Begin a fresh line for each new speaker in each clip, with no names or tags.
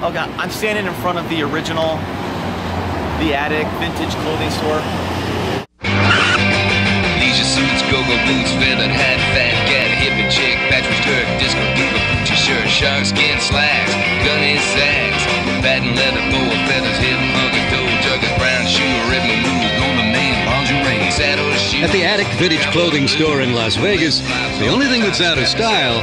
Oh God, I'm standing in front of the original, the Attic vintage clothing store.
Leisure suits, go-go boots, feathered hat, fat cat, hippie chick, patchwork skirt, disco duper, Gucci shirt, shark skin slacks, gunny sacks, patent leather, bow of feathers, hip hugger, toe tuggers, brown shoe, ribbon blue, golden mane, lingerie, saddle shoes.
At the Attic Vintage Clothing Store in Las Vegas, the only thing that's out of style.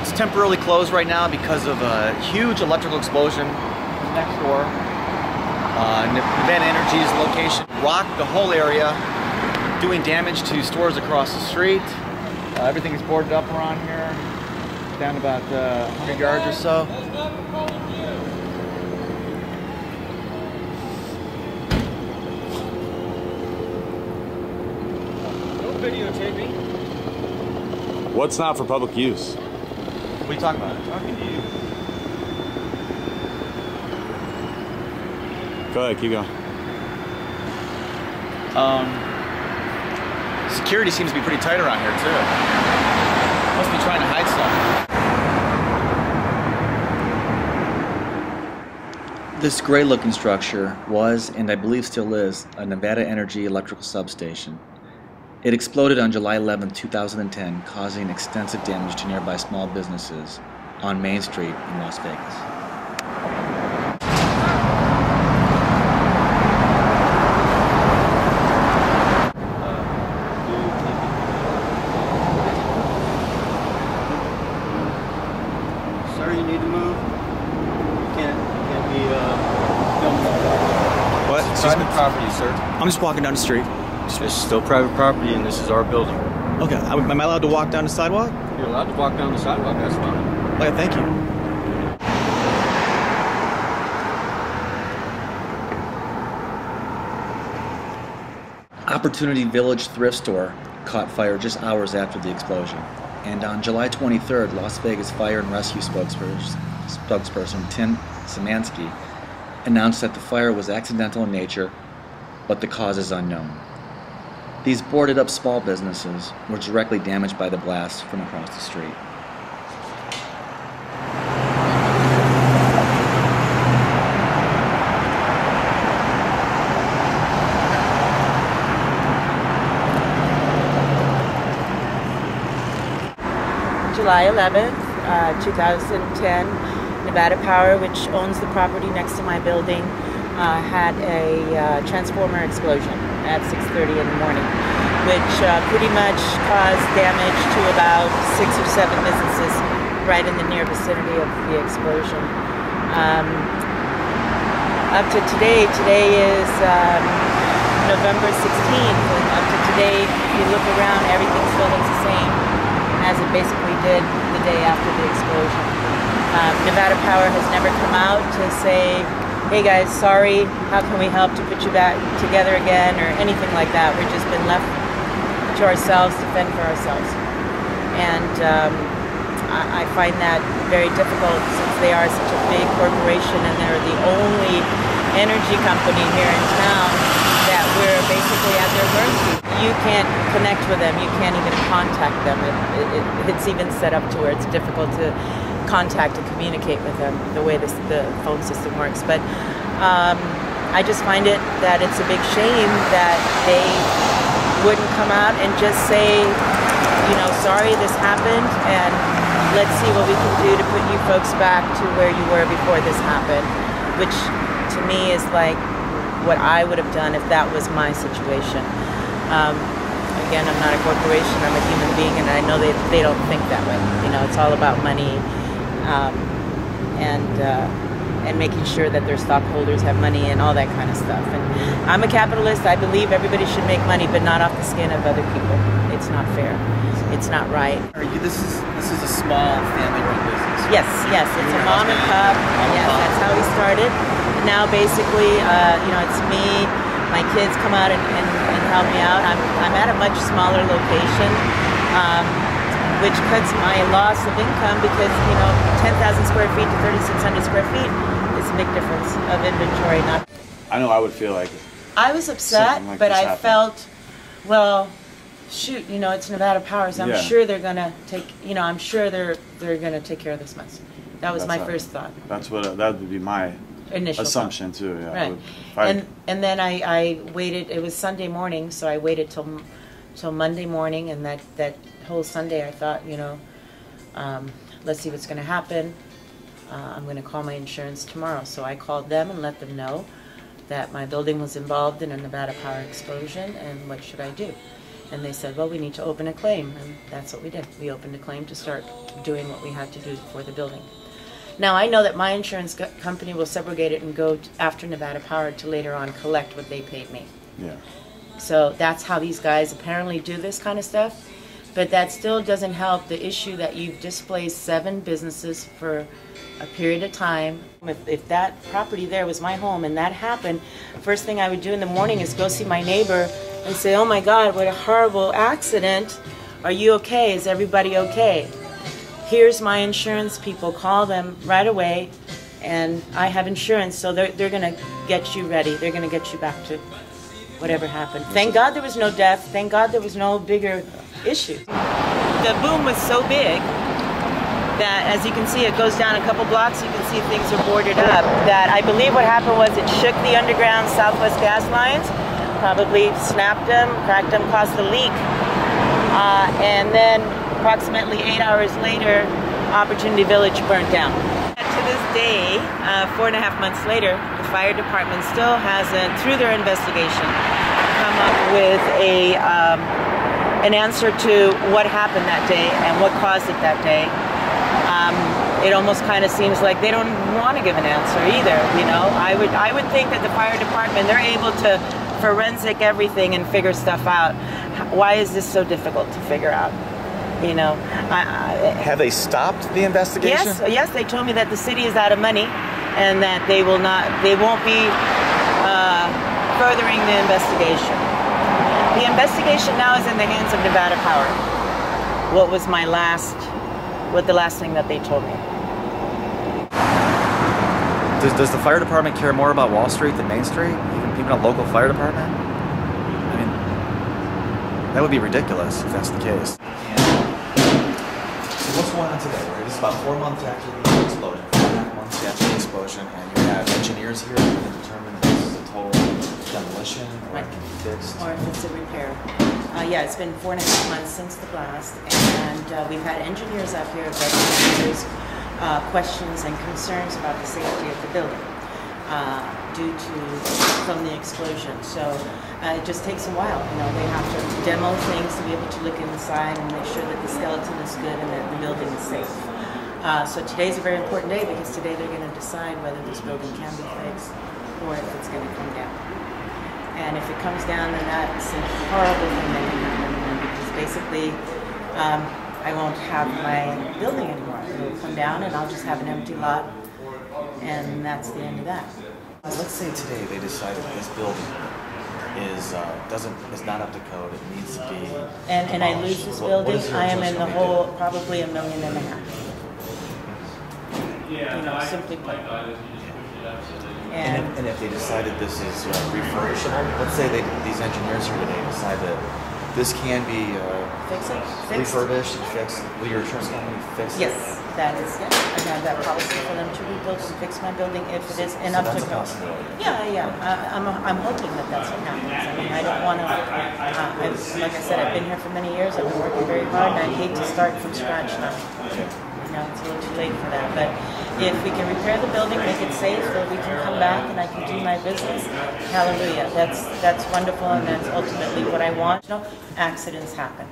It's temporarily closed right now because of a huge electrical explosion next door. Nevada Energy's location rocked the whole area, doing damage to stores across the street. Everything is boarded up around here, down about 100 yards or so. Don't videotape me.
What's not for public use?
What are you talking about? I'm talking to you.
Go ahead, keep going.
Security seems to be pretty tight around here too. Must be trying to hide something. This gray looking structure was, and I believe still is, a Nevada Energy electrical substation. It exploded on July 11, 2010, causing extensive damage to nearby small businesses on Main Street in Las Vegas.
Sir, you need to move. You can't be filmed.
What?
It's private property, sir.
I'm just walking down the street.
This is still private property, and this is our building.
Okay, am I allowed to walk down the sidewalk?
You're allowed to walk down the sidewalk, that's fine.
Okay, thank you. Opportunity Village thrift store caught fire just hours after the explosion. And on July 23rd, Las Vegas Fire and Rescue spokesperson Tim Szymanski announced that the fire was accidental in nature, but the cause is unknown. These boarded up small businesses were directly damaged by the blast from across the street.
July 11th, 2010, Nevada Power, which owns the property next to my building, had a transformer explosion at 6:30 in the morning, which pretty much caused damage to about 6 or 7 businesses right in the near vicinity of the explosion. Up to today is November 16th, and up to today, if you look around, everything still looks the same as it basically did the day after the explosion. Nevada Power has never come out to say, hey guys, sorry, how can we help to put you back together again, or anything like that. We've just been left to ourselves to fend for ourselves. And I find that very difficult since they are such a big corporation and they're the only energy company here in town that we're basically at their mercy. You can't connect with them, you can't even contact them. It's even set up to where it's difficult to contact and communicate with them the way the phone system works. But I just find that it's a big shame that they wouldn't come out and just say, you know, sorry this happened, and let's see what we can do to put you folks back to where you were before this happened, which to me is like what I would have done if that was my situation. Again, I'm not a corporation, I'm a human being, and I know they don't think that way. You know, it's all about money, and making sure that their stockholders have money and all that kind of stuff. And I'm a capitalist. I believe everybody should make money, but not off the skin of other people. It's not fair. It's not right.
This is a small family-run business.
Yes, it's a mom and pop. Yes, that's how we started. Now, basically, you know, it's me. My kids come out and help me out. I'm at a much smaller location, which cuts my loss of income because, you know, 10,000 square feet to 3,600 square feet is a big difference of inventory.
I know I would feel like
I was upset,
like
but I
happened.
felt, well, shoot, you know, it's Nevada Power, so I'm sure they're gonna take, you know, I'm sure they're gonna take care of this mess. That was my first thought.
That's what that would be my
Initial
assumption too. Yeah.
Right. And then I waited. It was Sunday morning, so I waited till Monday morning, and that whole Sunday I thought, let's see what's going to happen. I'm going to call my insurance tomorrow. So I called them and let them know that my building was involved in a Nevada power explosion, and what should I do? And they said, well, we need to open a claim, and that's what we did. We opened a claim to start doing what we had to do for the building. Now, I know that my insurance company will subrogate it and go after Nevada Power to later on collect what they paid me.
Yeah.
So that's how these guys apparently do this kind of stuff. But that still doesn't help the issue that you've displaced 7 businesses for a period of time. If that property there was my home and that happened, first thing I would do in the morning is go see my neighbor and say, oh my God, what a horrible accident. Are you okay? Is everybody okay? Here's my insurance people. Call them right away, and I have insurance, so they're going to get you ready. They're going to get you back to whatever happened. Thank God there was no death. Thank God there was no bigger issue. The boom was so big that, as you can see, it goes down a couple blocks. You can see things are boarded up. That I believe what happened was it shook the underground Southwest gas lines, probably snapped them, cracked them, caused the leak, and then approximately 8 hours later, Opportunity Village burnt down. To this day, 4.5 months later, the fire department still hasn't, through their investigation, come up with an answer to what happened that day and what caused it that day. It almost kind of seems like they don't want to give an answer either. I would think that the fire department, they're able to forensic everything and figure stuff out. Why is this so difficult to figure out?
Have they stopped the investigation?
Yes, they told me that the city is out of money and that they won't be furthering the investigation. The investigation now is in the hands of Nevada Power. What was the last thing that they told me.
Does the fire department care more about Wall Street than Main Street? Even a local fire department? I mean, that would be ridiculous if that's the case. So what's going on today? Right? It's about 4 months after the explosion, 4.5 months after the explosion, and you have engineers here who can determine if this is a total demolition or it can be fixed.
Or if it's a repair. Yeah, it's been 4.5 months since the blast, and we've had engineers out here addressing questions and concerns about the safety of the building from the explosion. So it just takes a while. They have to demo things to be able to look inside and make sure that the skeleton is good and that the building is safe. So today's a very important day because today they're going to decide whether this building can be fixed or if it's going to come down. And if it comes down, then that's a horrible thing that can happen, because basically I won't have my building anymore. It'll come down and I'll just have an empty lot, and that's the end of that.
Let's say today they decided this building is not up to code. It needs to be
and I lose this building. I am in the hole probably $1.5 million. Simply put.
And if they decided this is refurbishable, let's say these engineers here today decide that this can be refurbished and fixed. Will your insurance company fix it?
Yes, that is. Yeah, I have that policy for them to rebuild and fix my building if it is up to code. Yeah. I'm hoping that that's what happens. I mean, I don't want to. Like I said, I've been here for many years. I've been working very hard, and I hate to start from scratch now. It's a little too late for that. But if we can repair the building, make it safe, then we can come back and I can do my business. Hallelujah. That's wonderful, and that's ultimately what I want. Accidents happen.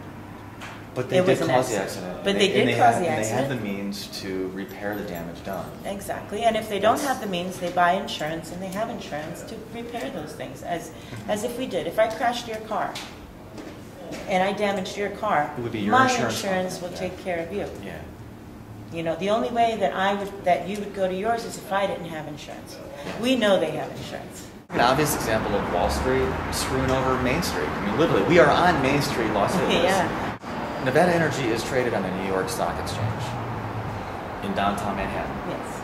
But they did cause the accident.
But they did cause the accident.
And they have the means to repair the damage done.
Exactly. And if they don't have the means, they buy insurance, and they have insurance to repair those things, as if we did. If I crashed your car and I damaged your car,
it would be your
my insurance will take care of you.
Yeah.
The only way that you would go to yours is if I didn't have insurance. We know they have insurance.
An obvious example of Wall Street screwing over Main Street. I mean, literally, we are on Main Street, Las Vegas.
Yeah.
Nevada Energy is traded on the New York Stock Exchange in downtown Manhattan.
Yes.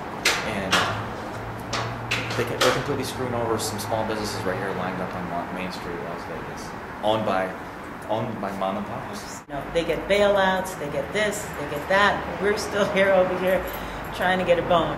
And they're completely screwing over some small businesses right here lined up on Main Street, Las Vegas, owned by mom and pops.
They get bailouts, they get this, they get that. We're still here over here trying to get a bone.